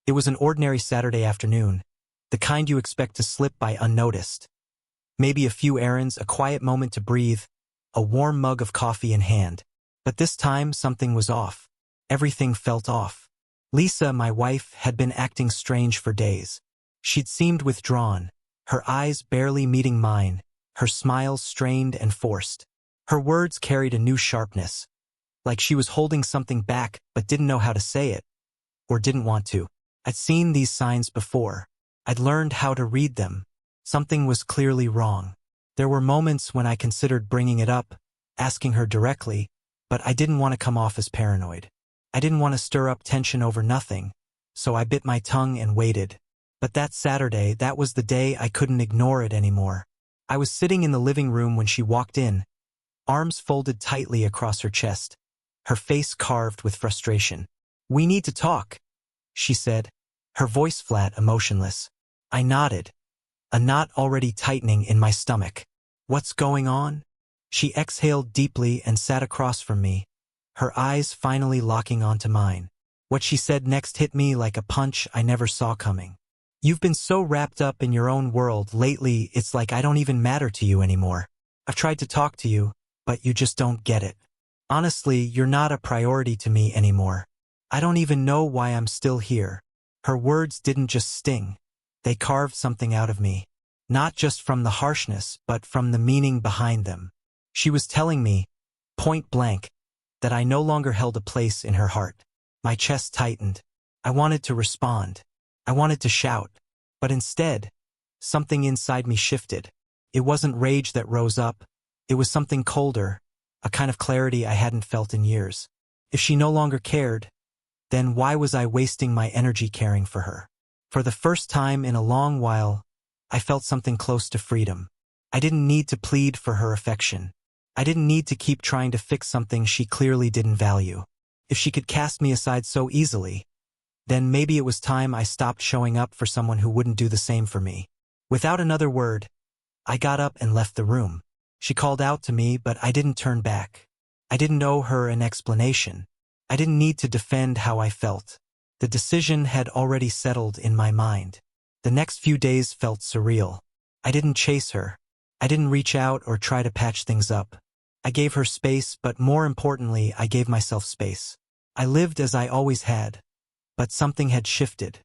It was an ordinary Saturday afternoon, the kind you expect to slip by unnoticed. Maybe a few errands, a quiet moment to breathe, a warm mug of coffee in hand. But this time something was off. Everything felt off. Lisa, my wife, had been acting strange for days. She'd seemed withdrawn, her eyes barely meeting mine, her smile strained and forced. Her words carried a new sharpness, like she was holding something back but didn't know how to say it, or didn't want to. I'd seen these signs before. I'd learned how to read them. Something was clearly wrong. There were moments when I considered bringing it up, asking her directly, but I didn't want to come off as paranoid. I didn't want to stir up tension over nothing, so I bit my tongue and waited. But that Saturday, that was the day I couldn't ignore it anymore. I was sitting in the living room when she walked in, arms folded tightly across her chest, her face carved with frustration. "We need to talk," she said, her voice flat, emotionless. I nodded, a knot already tightening in my stomach. "What's going on?" She exhaled deeply and sat across from me, her eyes finally locking onto mine. What she said next hit me like a punch I never saw coming. "You've been so wrapped up in your own world lately, it's like I don't even matter to you anymore. I've tried to talk to you, but you just don't get it. Honestly, you're not a priority to me anymore. I don't even know why I'm still here." Her words didn't just sting. They carved something out of me. Not just from the harshness, but from the meaning behind them. She was telling me, point blank, that I no longer held a place in her heart. My chest tightened. I wanted to respond. I wanted to shout. But instead, something inside me shifted. It wasn't rage that rose up. It was something colder, a kind of clarity I hadn't felt in years. If she no longer cared, then why was I wasting my energy caring for her? For the first time in a long while, I felt something close to freedom. I didn't need to plead for her affection. I didn't need to keep trying to fix something she clearly didn't value. If she could cast me aside so easily, then maybe it was time I stopped showing up for someone who wouldn't do the same for me. Without another word, I got up and left the room. She called out to me, but I didn't turn back. I didn't owe her an explanation. I didn't need to defend how I felt. The decision had already settled in my mind. The next few days felt surreal. I didn't chase her. I didn't reach out or try to patch things up. I gave her space, but more importantly, I gave myself space. I lived as I always had, but something had shifted.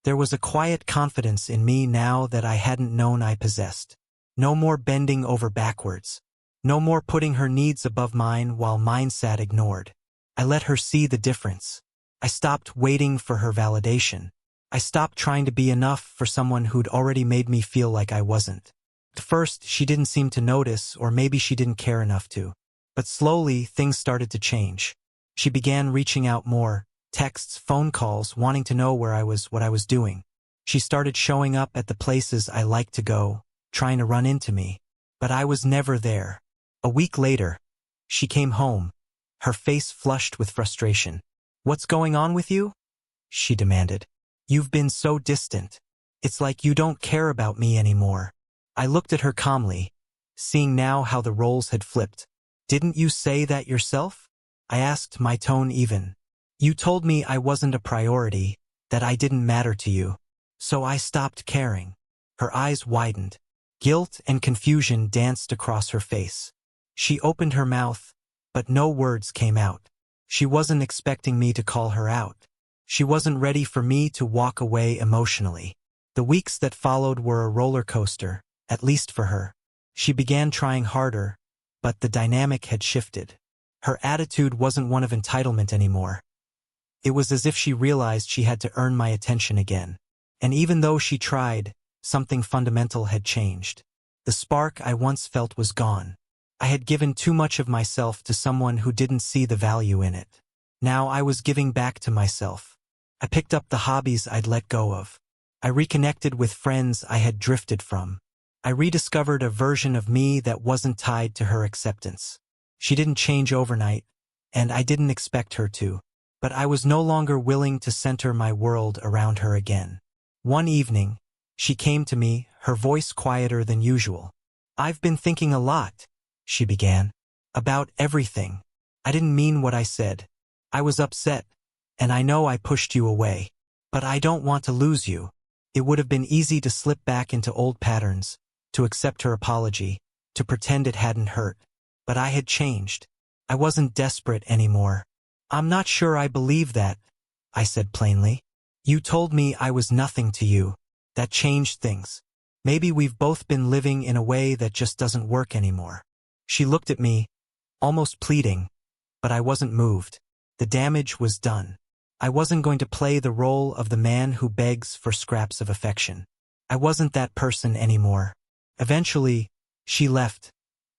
There was a quiet confidence in me now that I hadn't known I possessed. No more bending over backwards. No more putting her needs above mine while mine sat ignored. I let her see the difference. I stopped waiting for her validation. I stopped trying to be enough for someone who'd already made me feel like I wasn't. At first, she didn't seem to notice, or maybe she didn't care enough to. But slowly, things started to change. She began reaching out more, texts, phone calls, wanting to know where I was, what I was doing. She started showing up at the places I liked to go, trying to run into me. But I was never there. A week later, she came home, her face flushed with frustration. "What's going on with you?" she demanded. "You've been so distant. It's like you don't care about me anymore." I looked at her calmly, seeing now how the roles had flipped. "Didn't you say that yourself?" I asked, my tone even. "You told me I wasn't a priority, that I didn't matter to you. So I stopped caring." Her eyes widened. Guilt and confusion danced across her face. She opened her mouth, but no words came out. She wasn't expecting me to call her out. She wasn't ready for me to walk away emotionally. The weeks that followed were a roller coaster, at least for her. She began trying harder, but the dynamic had shifted. Her attitude wasn't one of entitlement anymore. It was as if she realized she had to earn my attention again. And even though she tried, something fundamental had changed. The spark I once felt was gone. I had given too much of myself to someone who didn't see the value in it. Now I was giving back to myself. I picked up the hobbies I'd let go of. I reconnected with friends I had drifted from. I rediscovered a version of me that wasn't tied to her acceptance. She didn't change overnight, and I didn't expect her to. But I was no longer willing to center my world around her again. One evening, she came to me, her voice quieter than usual. "I've been thinking a lot," she began. "About everything. I didn't mean what I said. I was upset, and I know I pushed you away. But I don't want to lose you. It would have been easy to slip back into old patterns, to accept her apology, to pretend it hadn't hurt. But I had changed. I wasn't desperate anymore. I'm not sure I believe that, I said plainly. You told me I was nothing to you. That changed things. Maybe we've both been living in a way that just doesn't work anymore. She looked at me, almost pleading, but I wasn't moved. The damage was done. I wasn't going to play the role of the man who begs for scraps of affection. I wasn't that person anymore. Eventually, she left.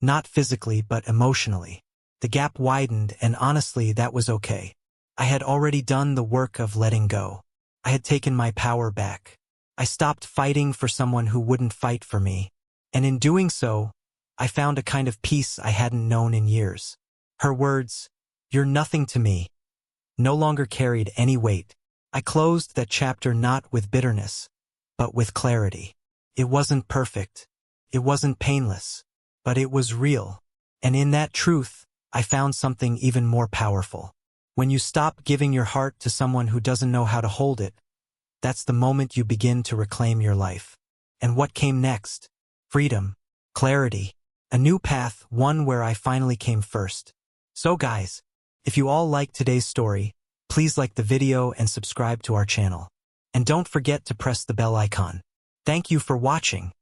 Not physically, but emotionally. The gap widened, and honestly, that was okay. I had already done the work of letting go. I had taken my power back. I stopped fighting for someone who wouldn't fight for me. And in doing so, I found a kind of peace I hadn't known in years. Her words, "You're nothing to me," no longer carried any weight. I closed that chapter not with bitterness, but with clarity. It wasn't perfect. It wasn't painless. But it was real. And in that truth, I found something even more powerful. When you stop giving your heart to someone who doesn't know how to hold it, that's the moment you begin to reclaim your life. And what came next? Freedom, clarity, a new path, one where I finally came first. So guys, if you all liked today's story, please like the video and subscribe to our channel. And don't forget to press the bell icon. Thank you for watching.